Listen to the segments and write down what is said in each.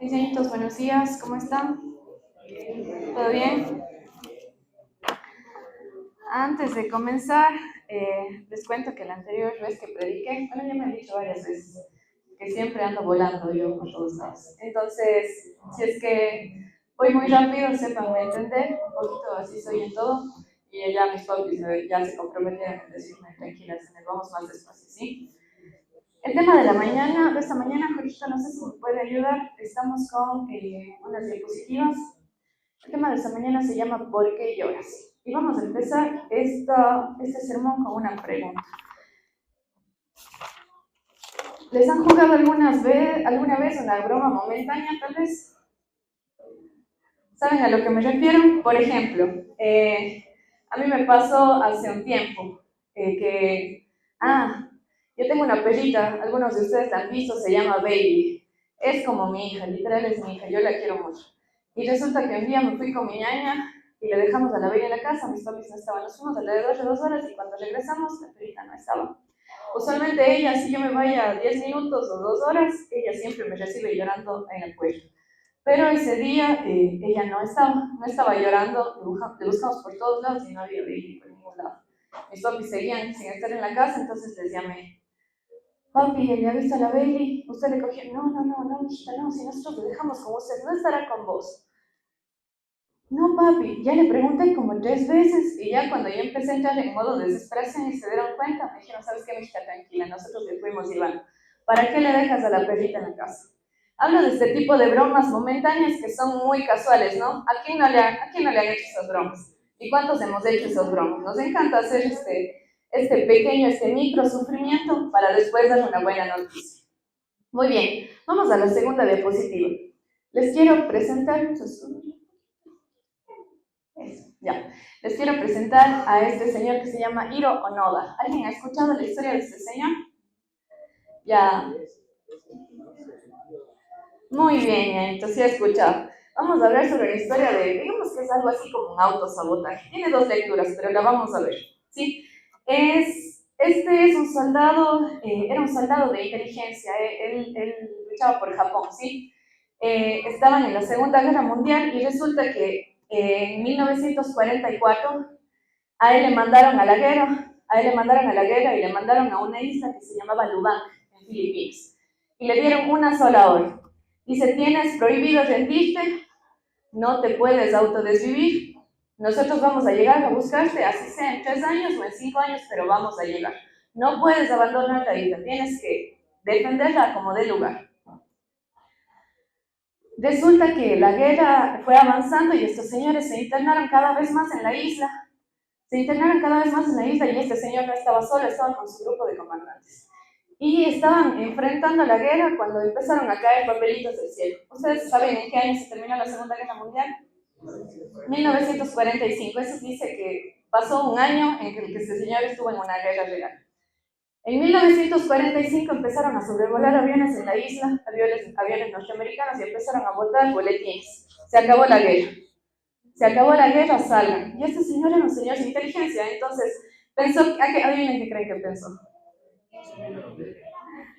Diseñitos, buenos días, ¿cómo están? ¿Todo bien? Antes de comenzar, les cuento que la anterior vez que prediqué, bueno, ya me han dicho varias veces que siempre ando volando yo por todos lados. Entonces, si es que voy muy rápido, sépanme entender, un poquito así soy en todo, y ya mis papis ya se comprometieron a decirme, tranquilas, vamos más despacio, ¿sí? El tema de esta mañana, Jorgito, no sé si me puede ayudar, estamos con unas diapositivas. El tema de esta mañana se llama ¿Por qué lloras? Y vamos a empezar este sermón con una pregunta. ¿Les han jugado alguna vez una broma momentánea, tal vez? ¿Saben a lo que me refiero? Por ejemplo, a mí me pasó hace un tiempo yo tengo una perrita, algunos de ustedes la han visto, se llama Baby. Es como mi hija, literal es mi hija, yo la quiero mucho. Y resulta que un día me fui con mi ñaña y le dejamos a la Baby en la casa, mis papis no estaban, nos fuimos alrededor de 2 horas y cuando regresamos la perrita no estaba. Usualmente ella, si yo me vaya 10 minutos o 2 horas, ella siempre me recibe llorando en el cuello. Pero ese día ella no estaba llorando, le buscamos por todos lados y no había Baby por ningún lado. Mis papis seguían sin estar en la casa, entonces les llamé. Papi, ¿le ha visto a la Baby? ¿Usted le cogió? No, hijita, no, si nosotros le dejamos con usted, no estará con vos. No, papi, ya le pregunté como 3 veces y ya cuando yo empecé a entrar en modo de desesperación y se dieron cuenta, me dijeron, ¿sabes qué, mijita? Tranquila, nosotros le fuimos llevando. ¿Para qué le dejas a la perrita en la casa? Hablo de este tipo de bromas momentáneas que son muy casuales, ¿no? ¿A quién no le han hecho esas bromas? ¿Y cuántos hemos hecho esas bromas? Nos encanta hacer este micro sufrimiento para después dar una buena noticia. Muy bien, vamos a la segunda diapositiva. Les quiero presentar... Ya. Les quiero presentar a este señor que se llama Hiro Onoda. ¿Alguien ha escuchado la historia de este señor? Ya. Muy bien, entonces sí he escuchado. Vamos a hablar sobre la historia digamos que es algo así como un autosabotaje. Tiene 2 lecturas, pero la vamos a ver. ¿Sí? Este es un soldado, era un soldado de inteligencia. Él luchaba por Japón, ¿sí? Estaban en la Segunda Guerra Mundial y resulta que en 1944 a él le mandaron a la guerra, y le mandaron a una isla que se llamaba Lubang, en Filipinas. Y le dieron una sola orden. Dice, tienes prohibido rendirte, no te puedes autodesvivir. Nosotros vamos a llegar a buscarte, así sea en 3 años o en 5 años, pero vamos a llegar. No puedes abandonar la isla, tienes que defenderla como de lugar. Resulta que la guerra fue avanzando y estos señores se internaron cada vez más en la isla. Y este señor no estaba solo, estaba con su grupo de comandantes. Y estaban enfrentando la guerra cuando empezaron a caer papelitos del cielo. ¿Ustedes saben en qué año se terminó la Segunda Guerra Mundial? 1945. Eso dice que pasó un año en el que este señor estuvo en una guerra real. En 1945 empezaron a sobrevolar aviones en la isla, aviones norteamericanos, y empezaron a botar boletines. Se acabó la guerra, salgan. Y este señor era un señor de inteligencia, entonces pensó, adivinen qué creen que pensó.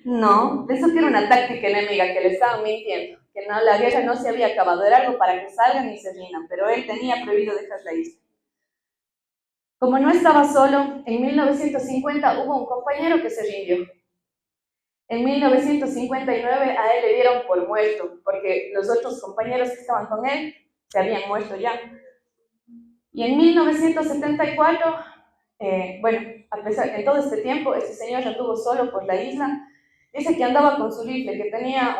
No, pensó que era una táctica enemiga, que le estaban mintiendo, que no, la guerra no se había acabado, era algo para que salgan y se rindan, pero él tenía prohibido dejar la isla. Como no estaba solo, en 1950 hubo un compañero que se rindió. En 1959 a él le dieron por muerto, porque los otros compañeros que estaban con él se habían muerto ya. Y en 1974, a pesar de todo este tiempo, este señor anduvo solo por la isla. Dice que andaba con su rifle, que tenía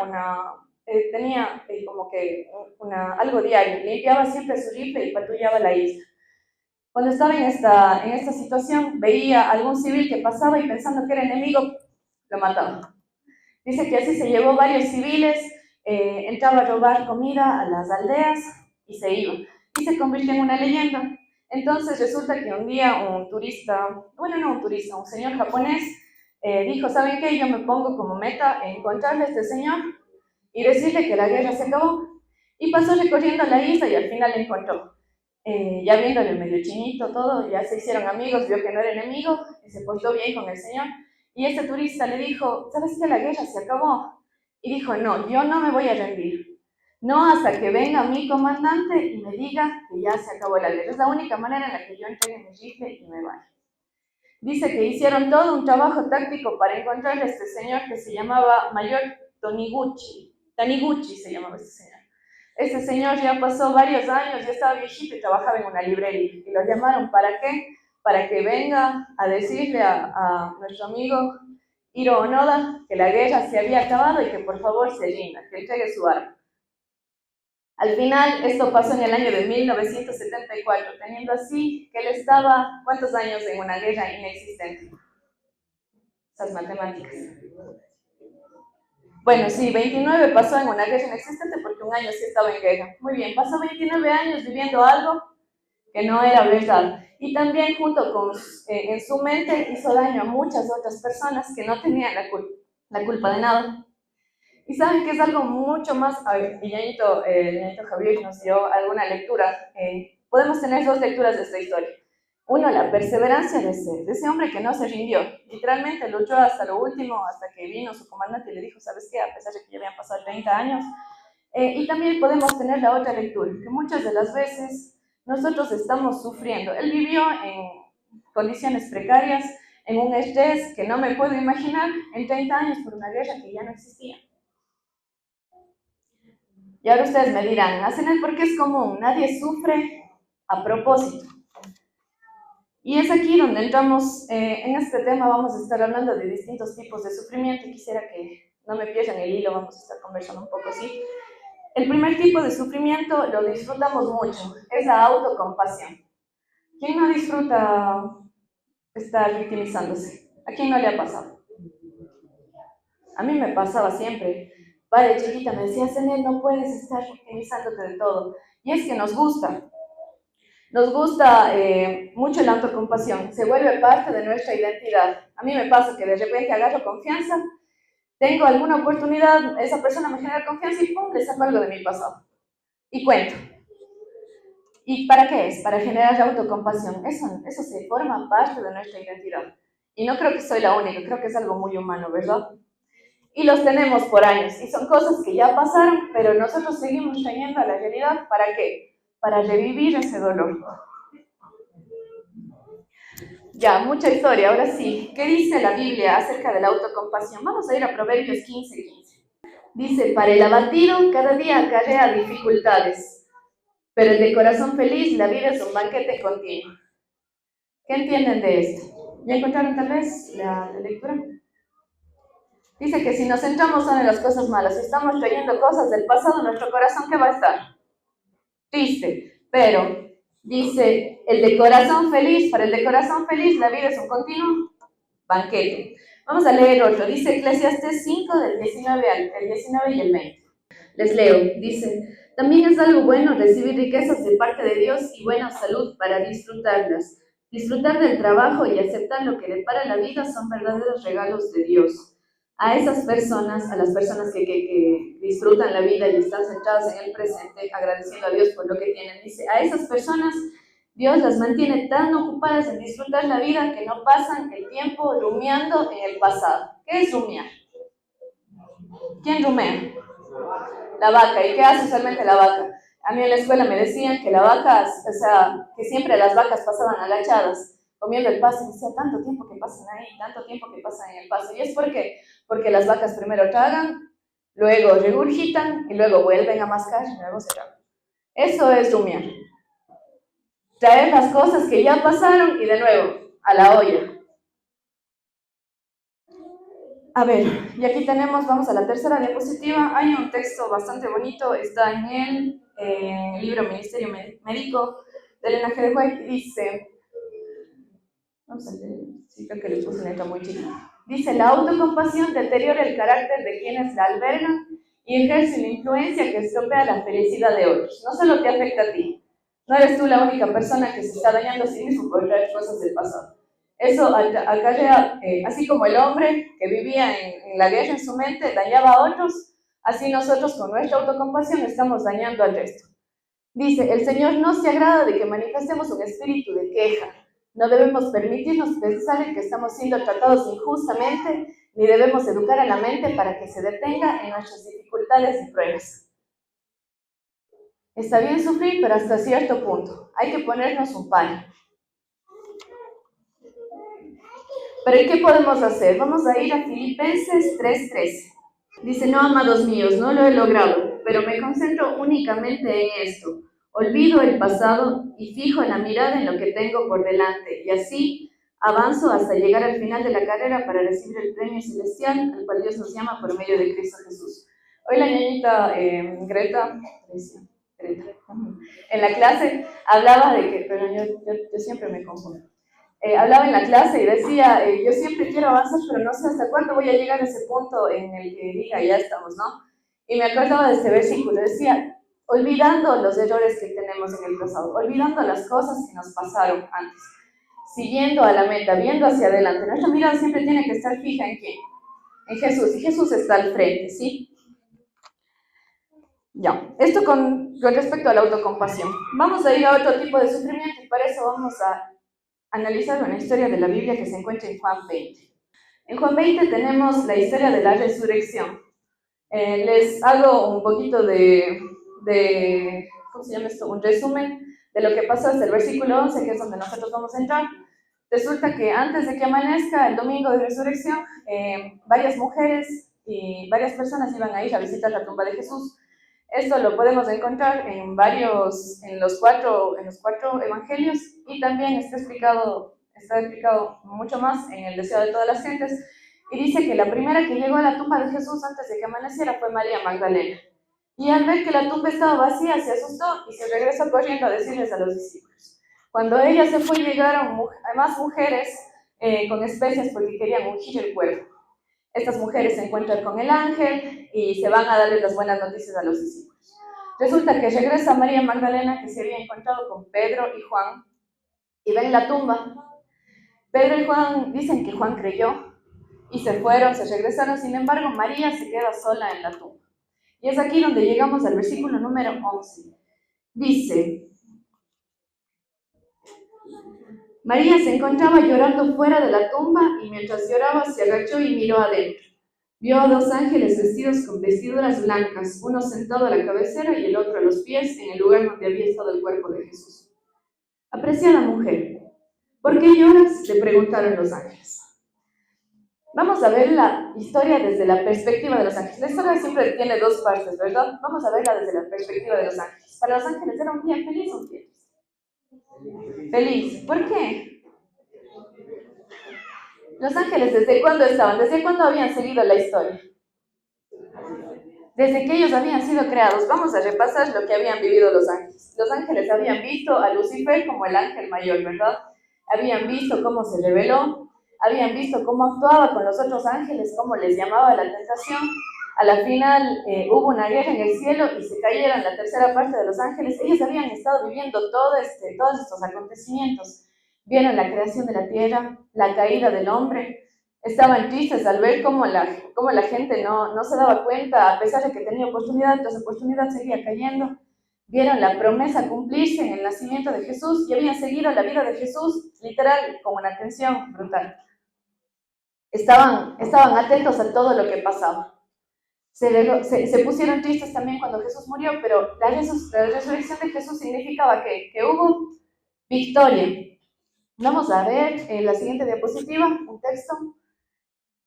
algo diario. Limpiaba siempre su rifle y patrullaba la isla. Cuando estaba en esta situación, veía a algún civil que pasaba y pensando que era enemigo, lo mataba. Dice que así se llevó varios civiles, entraba a robar comida a las aldeas y se iba. Y se convirtió en una leyenda. Entonces resulta que un día un señor japonés dijo, ¿saben qué? Yo me pongo como meta encontrarle a este señor y decirle que la guerra se acabó. Y pasó recorriendo la isla y al final le encontró. Ya viéndole medio chinito todo, ya se hicieron amigos, vio que no era enemigo y se portó bien con el señor. Y este turista le dijo, ¿sabes qué? La guerra se acabó. Y dijo, no, yo no me voy a rendir. No hasta que venga mi comandante y me diga que ya se acabó la guerra. Es la única manera en la que yo entregue mi rifle y me vaya. Dice que hicieron todo un trabajo táctico para encontrar a este señor que se llamaba Mayor Taniguchi se llamaba este señor. Este señor ya pasó varios años, ya estaba viejito y trabajaba en una librería. Y lo llamaron, ¿para qué? Para que venga a decirle a nuestro amigo Hiro Onoda que la guerra se había acabado y que por favor se rinda, que entregue su arma. Al final, esto pasó en el año de 1974, teniendo así que él estaba, ¿cuántos años en una guerra inexistente? Esas matemáticas. Bueno, sí, 29 pasó en una guerra inexistente porque un año sí estaba en guerra. Muy bien, pasó 29 años viviendo algo que no era verdad. Y también junto con, en su mente hizo daño a muchas otras personas que no tenían la culpa de nada. Y saben que es algo mucho más, Ñañito Javier nos dio alguna lectura. Podemos tener dos lecturas de esta historia. Uno, la perseverancia de ese hombre que no se rindió. Literalmente luchó hasta lo último, hasta que vino su comandante y le dijo, ¿sabes qué? A pesar de que ya habían pasado 30 años. Y también podemos tener la otra lectura, que muchas de las veces nosotros estamos sufriendo. Él vivió en condiciones precarias, en un estrés que no me puedo imaginar en 30 años por una guerra que ya no existía. Y ahora ustedes me dirán, hacen el porque es común, nadie sufre a propósito. Y es aquí donde entramos, en este tema vamos a estar hablando de distintos tipos de sufrimiento. Quisiera que no me pierdan el hilo, vamos a estar conversando un poco así. El primer tipo de sufrimiento lo disfrutamos mucho, es la autocompasión. ¿Quién no disfruta estar victimizándose? ¿A quién no le ha pasado? A mí me pasaba siempre. Padre chiquita me decía, Zenel, no puedes estar victimizándote de todo. Y es que nos gusta mucho la autocompasión, se vuelve parte de nuestra identidad. A mí me pasa que de repente agarro confianza, tengo alguna oportunidad, esa persona me genera confianza y pum, le saco algo de mi pasado. Y cuento. ¿Y para qué es? Para generar autocompasión. Eso se forma parte de nuestra identidad. Y no creo que soy la única, creo que es algo muy humano, ¿verdad? Y los tenemos por años. Y son cosas que ya pasaron, pero nosotros seguimos trayendo a la realidad. ¿Para qué? Para revivir ese dolor. Ya, mucha historia. Ahora sí, ¿qué dice la Biblia acerca de la autocompasión? Vamos a ir a Proverbios 15:15. Dice, para el abatido cada día acarrea dificultades, pero el de corazón feliz la vida es un banquete continuo. ¿Qué entienden de esto? ¿Ya encontraron tal vez la lectura? Dice que si nos centramos solo en las cosas malas, si estamos trayendo cosas del pasado, nuestro corazón, ¿qué va a estar? Triste. Pero dice, el de corazón feliz, para el de corazón feliz la vida es un continuo banquete. Vamos a leer otro. Dice Eclesiastés 5 del 19 y el 20. Les leo. Dice, también es algo bueno recibir riquezas de parte de Dios y buena salud para disfrutarlas. Disfrutar del trabajo y aceptar lo que depara la vida son verdaderos regalos de Dios. A esas personas, a las personas que disfrutan la vida y están centradas en el presente, agradeciendo a Dios por lo que tienen, dice, a esas personas Dios las mantiene tan ocupadas en disfrutar la vida que no pasan el tiempo rumiando en el pasado. ¿Qué es rumiar? ¿Quién rumea? La vaca. ¿Y qué hace usualmente la vaca? A mí en la escuela me decían que la vaca, o sea, que siempre las vacas pasaban agachadas, comiendo el pasto, y decía, tanto tiempo que pasan ahí, tanto tiempo que pasan en el pasto. Y es porque las vacas primero tragan, luego regurgitan, y luego vuelven a mascar, y luego se tragan. Eso es rumiar. Traer las cosas que ya pasaron y de nuevo, a la olla. A ver, y aquí tenemos, vamos a la tercera diapositiva, hay un texto bastante bonito, está en el libro Ministerio Médico de Elena G. de White, y dice, vamos a leer, sí, creo que le puse letra muy chica, dice, la autocompasión deteriora el carácter de quienes la albergan y ejerce una influencia que estropea la felicidad de otros. No solo te afecta a ti, no eres tú la única persona que se está dañando a sí mismo por traer cosas del pasado. Eso acarrea, así como el hombre que vivía en la guerra en su mente dañaba a otros, así nosotros con nuestra autocompasión estamos dañando al resto. Dice, el Señor no se agrada de que manifestemos un espíritu de queja. No debemos permitirnos pensar en que estamos siendo tratados injustamente, ni debemos educar a la mente para que se detenga en nuestras dificultades y pruebas. Está bien sufrir, pero hasta cierto punto. Hay que ponernos un palo. Pero ¿qué podemos hacer? Vamos a ir a Filipenses 3:13. Dice, no, amados míos, no lo he logrado, pero me concentro únicamente en esto. Olvido el pasado y fijo la mirada en lo que tengo por delante, y así avanzo hasta llegar al final de la carrera para recibir el premio celestial al cual Dios nos llama por medio de Cristo Jesús. Hoy la ñañita Greta, en la clase hablaba de que, pero yo siempre me confundo. Hablaba en la clase y decía, yo siempre quiero avanzar, pero no sé hasta cuándo voy a llegar a ese punto en el que diga, ya estamos, ¿no? Y me acordaba de este versículo, decía, olvidando los errores que tenemos en el pasado, olvidando las cosas que nos pasaron antes, siguiendo a la meta, viendo hacia adelante. Nuestra mirada siempre tiene que estar fija ¿en quién? En Jesús, y Jesús está al frente, ¿sí? Ya, esto con respecto a la autocompasión. Vamos a ir a otro tipo de sufrimiento y para eso vamos a analizar una historia de la Biblia que se encuentra en Juan 20. En Juan 20 tenemos la historia de la resurrección. Les hago un poquito ¿cómo se llama esto? Un resumen de lo que pasó hasta el versículo 11, que es donde nosotros vamos a entrar. Resulta que antes de que amanezca el domingo de resurrección, varias mujeres y varias personas iban a ir a visitar la tumba de Jesús. Esto lo podemos encontrar en los cuatro evangelios y también está explicado mucho más en el Deseo de todas las gentes. Y dice que la primera que llegó a la tumba de Jesús antes de que amaneciera fue María Magdalena. Y al ver que la tumba estaba vacía, se asustó y se regresó corriendo a decirles a los discípulos. Cuando ella se fue, llegaron más mujeres con especias porque querían ungir el cuerpo. Estas mujeres se encuentran con el ángel y se van a darle las buenas noticias a los discípulos. Resulta que regresa María Magdalena, que se había encontrado con Pedro y Juan, y ven la tumba. Pedro y Juan dicen que Juan creyó y se fueron, se regresaron. Sin embargo, María se queda sola en la tumba. Y es aquí donde llegamos al versículo número 11. Dice, María se encontraba llorando fuera de la tumba y mientras lloraba se agachó y miró adentro. Vio a dos ángeles vestidos con vestiduras blancas, uno sentado a la cabecera y el otro a los pies, en el lugar donde había estado el cuerpo de Jesús. Apreciada mujer, ¿por qué lloras?, le preguntaron los ángeles. Vamos a ver la historia desde la perspectiva de los ángeles. La historia siempre tiene dos partes, ¿verdad? Vamos a verla desde la perspectiva de los ángeles. Para los ángeles era un día feliz o un día feliz. ¿Por qué? Los ángeles, ¿desde cuándo estaban? ¿Desde cuándo habían seguido la historia? Desde que ellos habían sido creados. Vamos a repasar lo que habían vivido los ángeles. Los ángeles habían visto a Lucifer como el ángel mayor, ¿verdad? Habían visto cómo se rebeló, habían visto cómo actuaba con los otros ángeles, cómo les llamaba la tentación. A la final hubo una guerra en el cielo y se cayeron la tercera parte de los ángeles. Ellos habían estado viviendo todos estos acontecimientos. Vieron la creación de la tierra, la caída del hombre. Estaban tristes al ver cómo la gente no se daba cuenta, a pesar de que tenía oportunidad, esa oportunidad seguía cayendo. Vieron la promesa cumplirse en el nacimiento de Jesús y habían seguido la vida de Jesús, literal, con una atención brutal. Estaban atentos a todo lo que pasaba. Se pusieron tristes también cuando Jesús murió, pero la resurrección de Jesús significaba que hubo victoria. Vamos a ver en la siguiente diapositiva, un texto.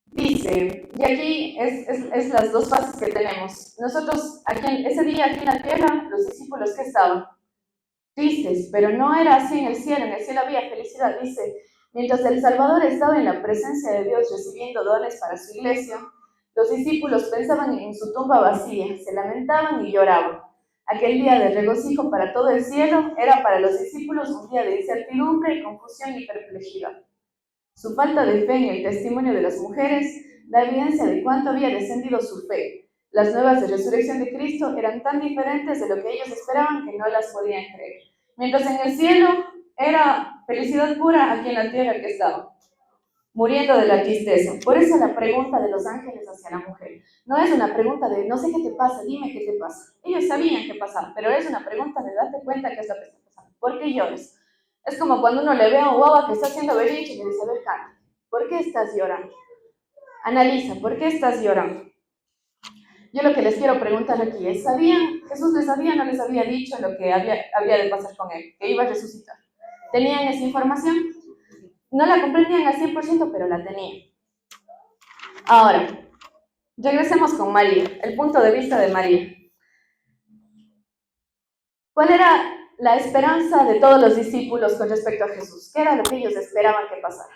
Dice, y aquí es las dos fases que tenemos. Nosotros, ese día aquí en la tierra, los discípulos que estaban tristes, pero no era así en el cielo había felicidad. Dice, mientras el Salvador estaba en la presencia de Dios recibiendo dones para su iglesia, los discípulos pensaban en su tumba vacía, se lamentaban y lloraban. Aquel día de regocijo para todo el cielo era para los discípulos un día de incertidumbre, confusión y perplejidad. Su falta de fe en el testimonio de las mujeres da evidencia de cuánto había descendido su fe. Las nuevas de resurrección de Cristo eran tan diferentes de lo que ellos esperaban que no las podían creer. Mientras en el cielo era felicidad pura, aquí en la tierra que estaban, muriendo de la tristeza. Por eso la pregunta de los ángeles hacia la mujer no es una pregunta de no sé qué te pasa, dime qué te pasa. Ellos sabían qué pasaba, pero es una pregunta de darte cuenta qué es lo que está pasando. ¿Por qué lloras? Es como cuando uno le ve a un guagua que está haciendo berrinche y le dice, a ver, Cana, ¿por qué estás llorando? Analiza, ¿por qué estás llorando? yo lo que les quiero preguntar aquí es, ¿sabían, Jesús les había o no les había dicho lo que había de pasar con él, que iba a resucitar? ¿Tenían esa información? No la comprendían al 100%, pero la tenían. Ahora, regresemos con María, el punto de vista de María. ¿Cuál era la esperanza de todos los discípulos con respecto a Jesús? ¿Qué era lo que ellos esperaban que pasara?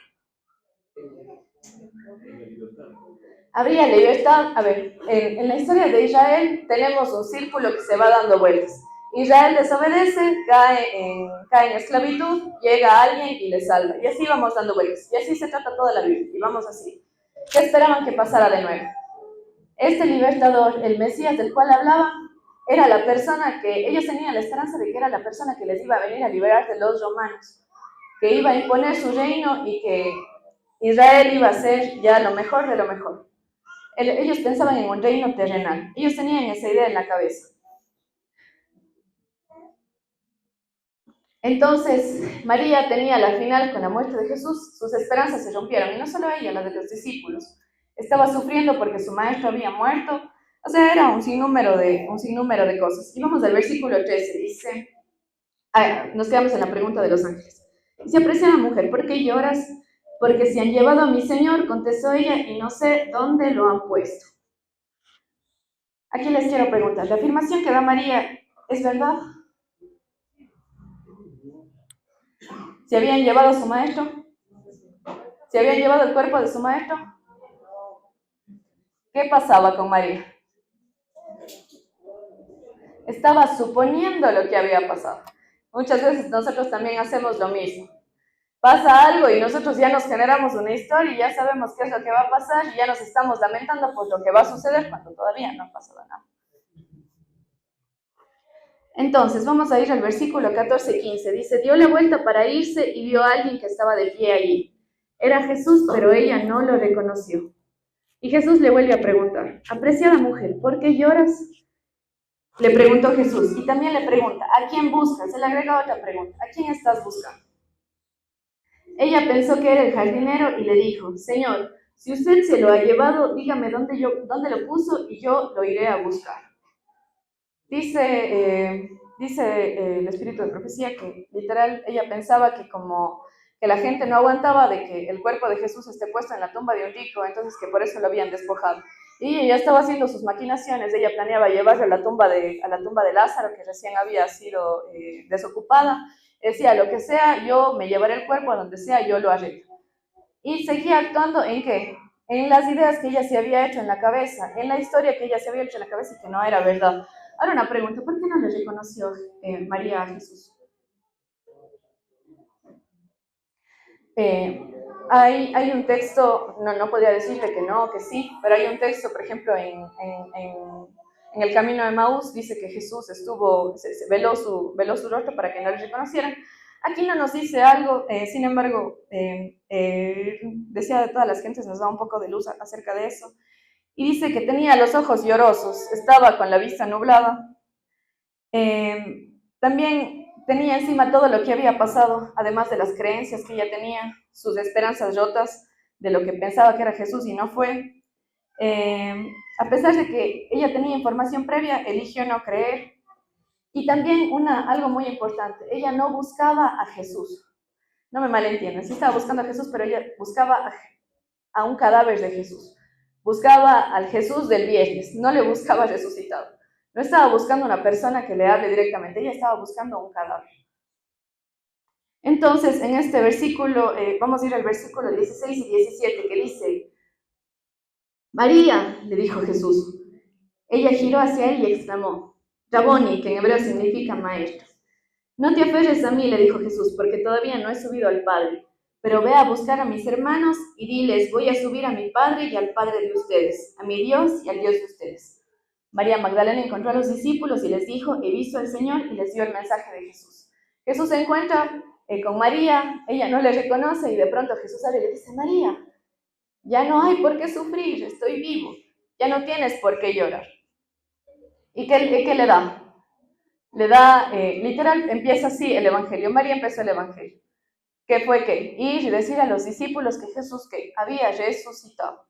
Habría libertad. A ver, en la historia de Israel tenemos un círculo que se va dando vueltas. Israel desobedece, cae en esclavitud, llega alguien y le salva. Y así vamos dando vueltas. Y así se trata toda la Biblia. Y vamos así. ¿Qué esperaban que pasara de nuevo? Este libertador, el Mesías del cual hablaban, era la persona que ellos tenían la esperanza de que era la persona que les iba a venir a liberar de los romanos, que iba a imponer su reino y que Israel iba a ser ya lo mejor de lo mejor. Ellos pensaban en un reino terrenal. Ellos tenían esa idea en la cabeza. Entonces, María tenía la final con la muerte de Jesús, sus esperanzas se rompieron, y no solo ella, las de los discípulos. Estaba sufriendo porque su maestro había muerto, o sea, era un sinnúmero de cosas. Y vamos al versículo 13, dice, nos quedamos en la pregunta de los ángeles. Dice, apreciada mujer, ¿por qué lloras? Porque se han llevado a mi Señor, contestó ella, y no sé dónde lo han puesto. Aquí les quiero preguntar, ¿la afirmación que da María es verdad? ¿Se habían llevado a su maestro? ¿Se habían llevado el cuerpo de su maestro? ¿Qué pasaba con María? Estaba suponiendo lo que había pasado. Muchas veces nosotros también hacemos lo mismo. Pasa algo y nosotros ya nos generamos una historia y ya sabemos qué es lo que va a pasar y ya nos estamos lamentando por lo que va a suceder cuando todavía no ha pasado nada. Entonces, vamos a ir al versículo 14-15. Dice, dio la vuelta para irse y vio a alguien que estaba de pie allí. Era Jesús, pero ella no lo reconoció. Y Jesús le vuelve a preguntar, apreciada mujer, ¿por qué lloras? Le preguntó Jesús, y también le pregunta, ¿a quién buscas? Él agrega otra pregunta, ¿a quién estás buscando? Ella pensó que era el jardinero y le dijo, Señor, si usted se lo ha llevado, dígame dónde lo puso y yo lo iré a buscar. Dice el espíritu de profecía que literal ella pensaba que como que la gente no aguantaba de que el cuerpo de Jesús esté puesto en la tumba de un rico, entonces que por eso lo habían despojado. Y ella estaba haciendo sus maquinaciones, ella planeaba llevarlo a la tumba de Lázaro, que recién había sido desocupada. Decía, lo que sea, yo me llevaré el cuerpo a donde sea, yo lo arreglo. Y seguía actuando ¿en qué? En las ideas que ella se había hecho en la cabeza, en la historia que ella se había hecho en la cabeza y que no era verdad. Ahora una pregunta, ¿por qué no le reconoció María a Jesús? Hay un texto, no podría decirle que no, que sí, pero hay un texto, por ejemplo, en el camino de Maús, dice que Jesús veló su rostro para que no le reconocieran. Aquí no nos dice algo, sin embargo, decía de todas las gentes, nos da un poco de luz acerca de eso. Y dice que tenía los ojos llorosos, estaba con la vista nublada. También tenía encima todo lo que había pasado, además de las creencias que ella tenía, sus esperanzas rotas de lo que pensaba que era Jesús y no fue. A pesar de que ella tenía información previa, eligió no creer. Y también algo muy importante, ella no buscaba a Jesús. No me malentiendan, sí estaba buscando a Jesús, pero ella buscaba a un cadáver de Jesús. Buscaba al Jesús del viernes, no le buscaba resucitado. No estaba buscando una persona que le hable directamente, ella estaba buscando un cadáver. Entonces, en este versículo, vamos a ir al versículo 16 y 17, que dice, María, le dijo Jesús. Ella giró hacia él y exclamó, Raboni, que en hebreo significa maestro. No te aferres a mí, le dijo Jesús, porque todavía no he subido al Padre, pero ve a buscar a mis hermanos y diles, voy a subir a mi Padre y al Padre de ustedes, a mi Dios y al Dios de ustedes. María Magdalena encontró a los discípulos y les dijo, he visto al Señor, y les dio el mensaje de Jesús. Jesús se encuentra con María, ella no le reconoce y de pronto Jesús sale y le dice, María, ya no hay por qué sufrir, estoy vivo, ya no tienes por qué llorar. ¿Y qué le da? Le da, literal, empieza así el Evangelio. María empezó el Evangelio. ¿Qué fue qué? Ir y decir a los discípulos que Jesús que había resucitado.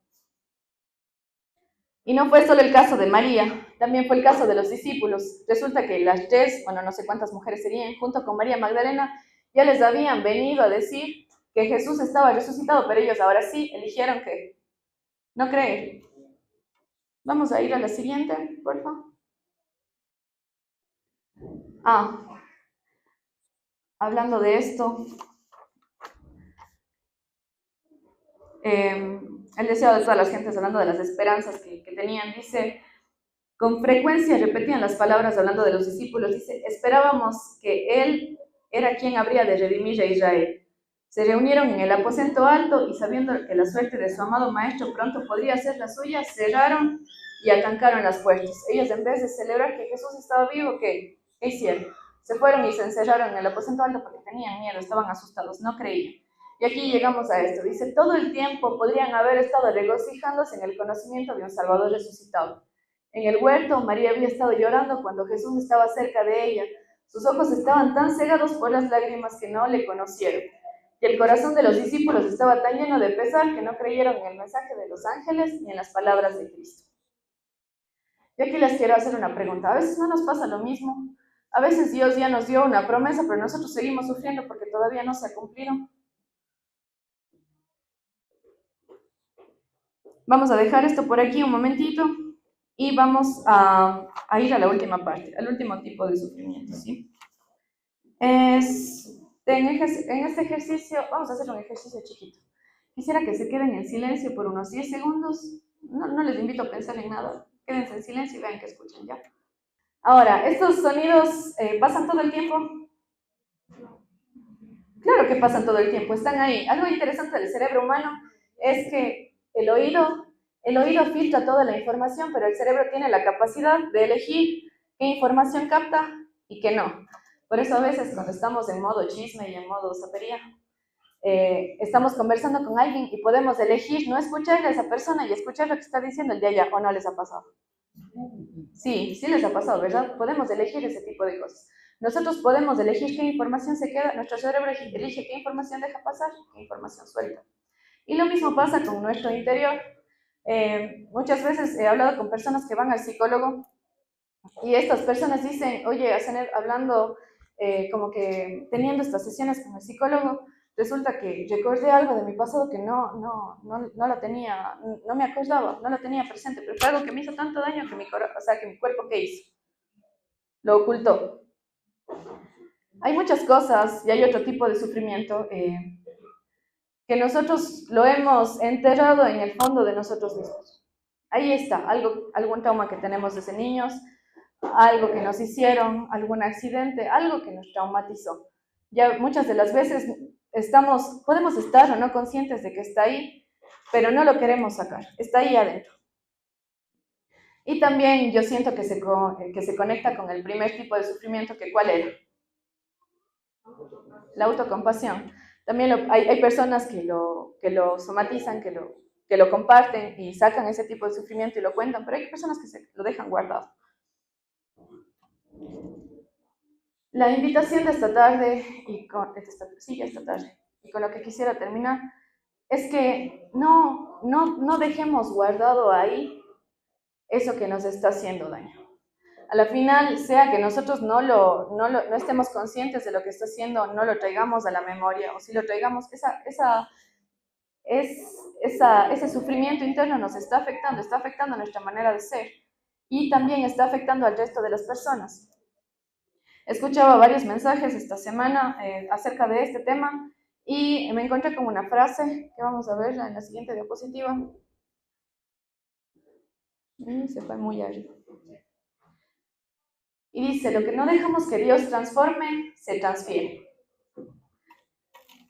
Y no fue solo el caso de María, también fue el caso de los discípulos. Resulta que las tres, bueno, no sé cuántas mujeres serían, junto con María Magdalena, ya les habían venido a decir que Jesús estaba resucitado, pero ellos ahora sí eligieron que no creer. Vamos a ir a la siguiente, por favor. Hablando de esto, el deseo de todas las gentes, hablando de las esperanzas que tenían, dice, con frecuencia repetían las palabras hablando de los discípulos, dice, esperábamos que Él era quien habría de redimir a Israel. Se reunieron en el aposento alto y sabiendo que la suerte de su amado maestro pronto podría ser la suya, cerraron y atancaron las puertas. Ellos, en vez de celebrar que Jesús estaba vivo, ¿qué hicieron? Se fueron y se encerraron en el aposento alto porque tenían miedo, estaban asustados, no creían. Y aquí llegamos a esto. Dice, todo el tiempo podrían haber estado regocijándose en el conocimiento de un Salvador resucitado. En el huerto, María había estado llorando cuando Jesús estaba cerca de ella. Sus ojos estaban tan cegados por las lágrimas que no le conocieron. Y el corazón de los discípulos estaba tan lleno de pesar que no creyeron en el mensaje de los ángeles ni en las palabras de Cristo. Yo aquí les quiero hacer una pregunta. A veces no nos pasa lo mismo. A veces Dios ya nos dio una promesa, pero nosotros seguimos sufriendo porque todavía no se ha cumplido. Vamos a dejar esto por aquí un momentito y vamos a ir a la última parte, al último tipo de sufrimiento, ¿sí? En este ejercicio, vamos a hacer un ejercicio chiquito. Quisiera que se queden en silencio por unos 10 segundos. No les invito a pensar en nada. Quédense en silencio y vean que escuchen, ¿ya? Ahora, ¿estos sonidos pasan todo el tiempo? Claro que pasan todo el tiempo, están ahí. Algo interesante del cerebro humano es que el oído filtra toda la información, pero el cerebro tiene la capacidad de elegir qué información capta y qué no. Por eso a veces cuando estamos en modo chisme y en modo sapería, estamos conversando con alguien y podemos elegir no escucharle a esa persona y escuchar lo que está diciendo el de allá, ¿o no les ha pasado? Sí les ha pasado, ¿verdad? Podemos elegir ese tipo de cosas. Nosotros podemos elegir qué información se queda, nuestro cerebro elige qué información deja pasar, qué información suelta. Y lo mismo pasa con nuestro interior. Muchas veces he hablado con personas que van al psicólogo y estas personas dicen, oye, hablando, como que teniendo estas sesiones con el psicólogo, resulta que recordé algo de mi pasado que no lo tenía, no me acordaba, no lo tenía presente, pero fue algo que me hizo tanto daño que que mi cuerpo, ¿qué hizo? Lo ocultó. Hay muchas cosas y hay otro tipo de sufrimiento que nosotros lo hemos enterrado en el fondo de nosotros mismos. Ahí está, algún trauma que tenemos desde niños, algo que nos hicieron, algún accidente, algo que nos traumatizó. Ya muchas de las veces podemos estar o no conscientes de que está ahí, pero no lo queremos sacar, está ahí adentro. Y también yo siento que se conecta con el primer tipo de sufrimiento, que ¿cuál era? La autocompasión. También hay personas que lo somatizan, que lo comparten y sacan ese tipo de sufrimiento y lo cuentan, pero hay personas que lo dejan guardado. La invitación de esta tarde, y con lo que quisiera terminar, es que no dejemos guardado ahí eso que nos está haciendo daño. A la final, sea que nosotros no estemos conscientes de lo que está haciendo, no lo traigamos a la memoria, o si lo traigamos, ese sufrimiento interno nos está afectando nuestra manera de ser y también está afectando al resto de las personas. He escuchado varios mensajes esta semana acerca de este tema y me encontré con una frase que vamos a ver en la siguiente diapositiva. Se fue muy arriba. Y dice, lo que no dejamos que Dios transforme, se transfiere.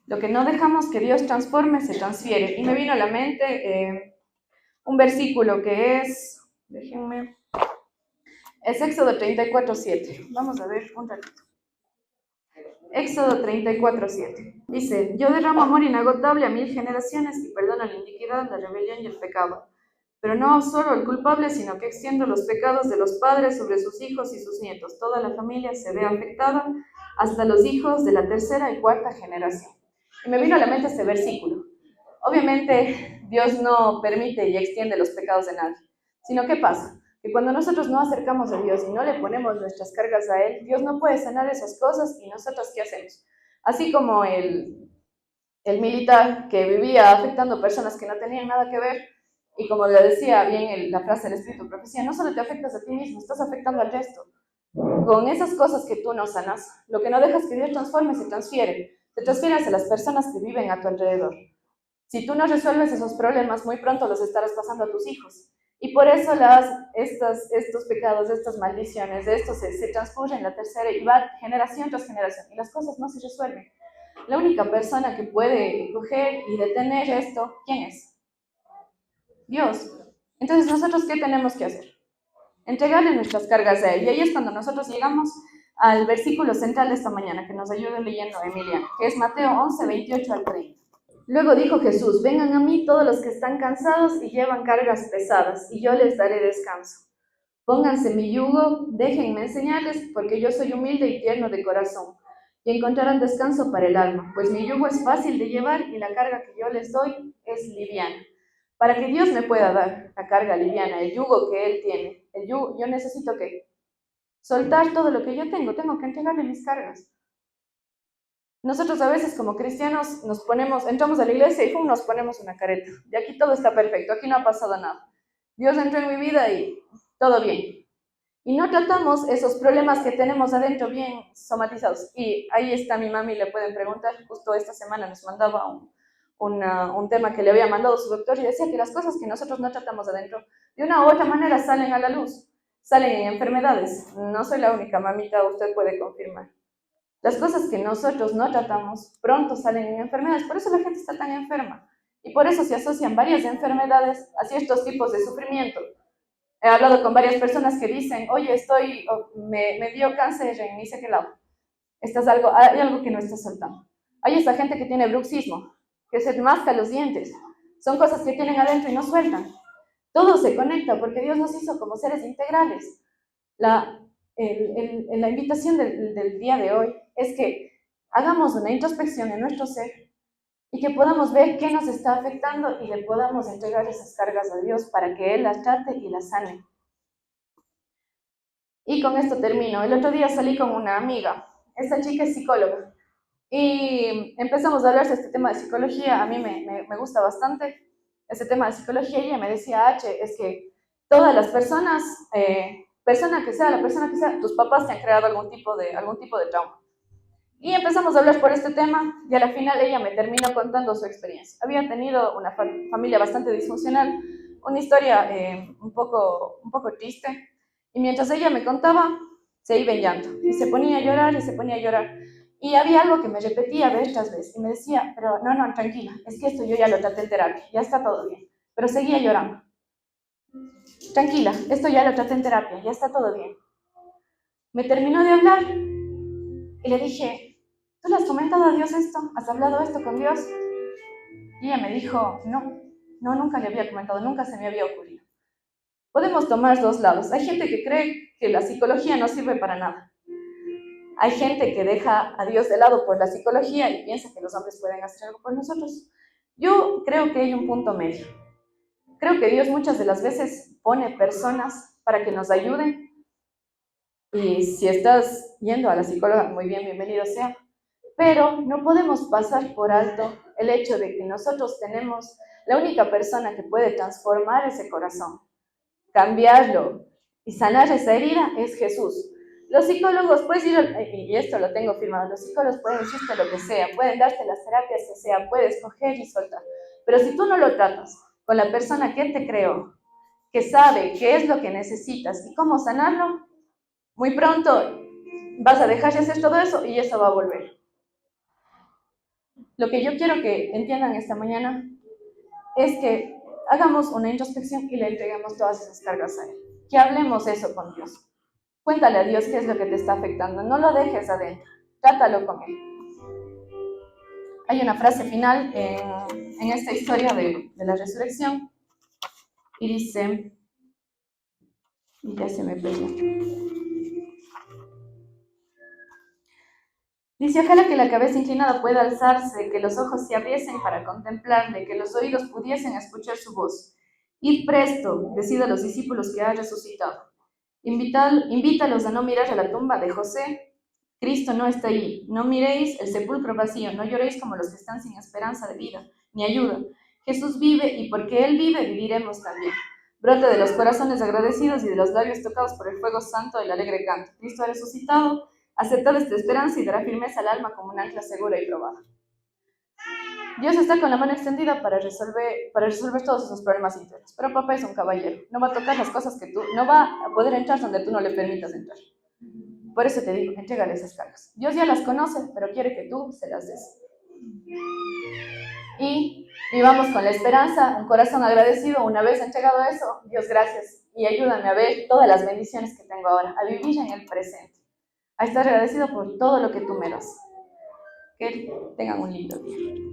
Lo que no dejamos que Dios transforme, se transfiere. Y me vino a la mente un versículo que es, es Éxodo 34:7. Vamos a ver un ratito. Éxodo 34:7. Dice, yo derramo amor inagotable a 1000 generaciones y perdono la iniquidad, la rebelión y el pecado. Pero no solo al culpable, sino que extiendo los pecados de los padres sobre sus hijos y sus nietos. Toda la familia se ve afectada, hasta los hijos de la tercera y cuarta generación. Y me vino a la mente este versículo. Obviamente, Dios no permite y extiende los pecados de nadie. Sino, ¿qué pasa? Que cuando nosotros no acercamos a Dios y no le ponemos nuestras cargas a Él, Dios no puede sanar esas cosas y nosotros, ¿qué hacemos? Así como el militar que vivía afectando personas que no tenían nada que ver, y como le decía bien la frase del Espíritu Profecía, no solo te afectas a ti mismo, estás afectando al resto. Con esas cosas que tú no sanas, lo que no dejas que Dios transforme se transfiere hacia las personas que viven a tu alrededor. Si tú no resuelves esos problemas, muy pronto los estarás pasando a tus hijos. Y por eso estos pecados, estas maldiciones, de estos se transcurren en la tercera y va generación tras generación, y las cosas no se resuelven. La única persona que puede coger y detener esto, ¿quién es? Dios. Entonces, ¿nosotros qué tenemos que hacer? Entregarle nuestras cargas a Él. Y ahí es cuando nosotros llegamos al versículo central de esta mañana, que nos ayude leyendo Emiliano, que es Mateo 11, 28 al 30. Luego dijo Jesús: vengan a mí todos los que están cansados y llevan cargas pesadas, y yo les daré descanso. Pónganse mi yugo, déjenme enseñarles, porque yo soy humilde y tierno de corazón, y encontrarán descanso para el alma, pues mi yugo es fácil de llevar y la carga que yo les doy es liviana. Para que Dios me pueda dar la carga liviana, el yugo que Él tiene, yo necesito que soltar todo lo que yo tengo que entregarle mis cargas. Nosotros a veces como cristianos entramos a la iglesia y nos ponemos una careta. Y aquí todo está perfecto, aquí no ha pasado nada. Dios entró en mi vida y todo bien. Y no tratamos esos problemas que tenemos adentro bien somatizados. Y ahí está mi mami, le pueden preguntar. Justo esta semana nos mandaba un tema que le había mandado su doctor y decía que las cosas que nosotros no tratamos adentro, de una u otra manera salen a la luz, salen en enfermedades. No soy la única, mamita, usted puede confirmar. Las cosas que nosotros no tratamos pronto salen en enfermedades, por eso la gente está tan enferma. Y por eso se asocian varias enfermedades a ciertos tipos de sufrimiento. He hablado con varias personas que dicen: oye, me dio cáncer en ni sé qué lado. Hay algo que no estás soltando. Hay esta gente que tiene bruxismo, que se masca los dientes. Son cosas que tienen adentro y no sueltan. Todo se conecta porque Dios nos hizo como seres integrales. La invitación del día de hoy es que hagamos una introspección en nuestro ser y que podamos ver qué nos está afectando y le podamos entregar esas cargas a Dios para que Él las trate y las sane. Y con esto termino. El otro día salí con una amiga. Esta chica es psicóloga y empezamos a hablar de este tema de psicología. A mí me gusta bastante este tema de psicología y ella me decía: es que todas las personas, persona que sea, tus papás te han creado algún tipo de trauma. Y empezamos a hablar por este tema y a la final ella me terminó contando su experiencia. Había tenido una familia bastante disfuncional, una historia un poco triste, y mientras ella me contaba, se iba en llanto y se ponía a llorar y se ponía a llorar. Y había algo que me repetía vez tras vez y me decía: pero no, tranquila, es que esto yo ya lo traté en terapia, ya está todo bien. Pero seguía llorando. Tranquila, esto ya lo traté en terapia, ya está todo bien. Me terminó de hablar y le dije: ¿tú le has comentado a Dios esto? ¿Has hablado esto con Dios? Y ella me dijo: no, nunca le había comentado, nunca se me había ocurrido. Podemos tomar dos lados. Hay gente que cree que la psicología no sirve para nada. Hay gente que deja a Dios de lado por la psicología y piensa que los hombres pueden hacer algo por nosotros. Yo creo que hay un punto medio. Creo que Dios muchas de las veces pone personas para que nos ayuden. Y si estás yendo a la psicóloga, muy bien, bienvenido sea. Pero no podemos pasar por alto el hecho de que nosotros tenemos la única persona que puede transformar ese corazón, cambiarlo y sanar esa herida es Jesús. Los psicólogos, puedes ir, y esto lo tengo firmado, los psicólogos pueden decirte lo que sea, pueden darte las terapias que sea, puedes coger y soltar. Pero si tú no lo tratas con la persona que te creó, que sabe qué es lo que necesitas y cómo sanarlo, muy pronto vas a dejar de hacer todo eso y eso va a volver. Lo que yo quiero que entiendan esta mañana es que hagamos una introspección y le entreguemos todas esas cargas a Él. Que hablemos eso con Dios. Cuéntale a Dios qué es lo que te está afectando. No lo dejes adentro. Trátalo con Él. Hay una frase final en esta historia de la resurrección y dice, y ya se me perdió. Dice: ojalá que la cabeza inclinada pueda alzarse, que los ojos se abriesen para contemplarle, que los oídos pudiesen escuchar su voz Id presto, decid a los discípulos que ha resucitado. Invítalos a no mirar a la tumba de José. Cristo no está allí. No miréis el sepulcro vacío, no lloréis como los que están sin esperanza de vida, ni ayuda. Jesús vive y porque Él vive, viviremos también. Brote de los corazones agradecidos y de los labios tocados por el fuego santo del alegre canto. Cristo ha resucitado. Aceptad esta esperanza y dará firmeza al alma como un ancla segura y probada. Dios está con la mano extendida para resolver todos esos problemas internos. Pero papá es un caballero. No va a tocar las cosas que tú... No va a poder entrar donde tú no le permitas entrar. Por eso te digo, entrégale esas cargas. Dios ya las conoce, pero quiere que tú se las des. Y vivamos con la esperanza, un corazón agradecido. Una vez entregado eso, Dios, gracias. Y ayúdame a ver todas las bendiciones que tengo ahora, a vivir en el presente, a estar agradecido por todo lo que tú me das. Que tengan un lindo día.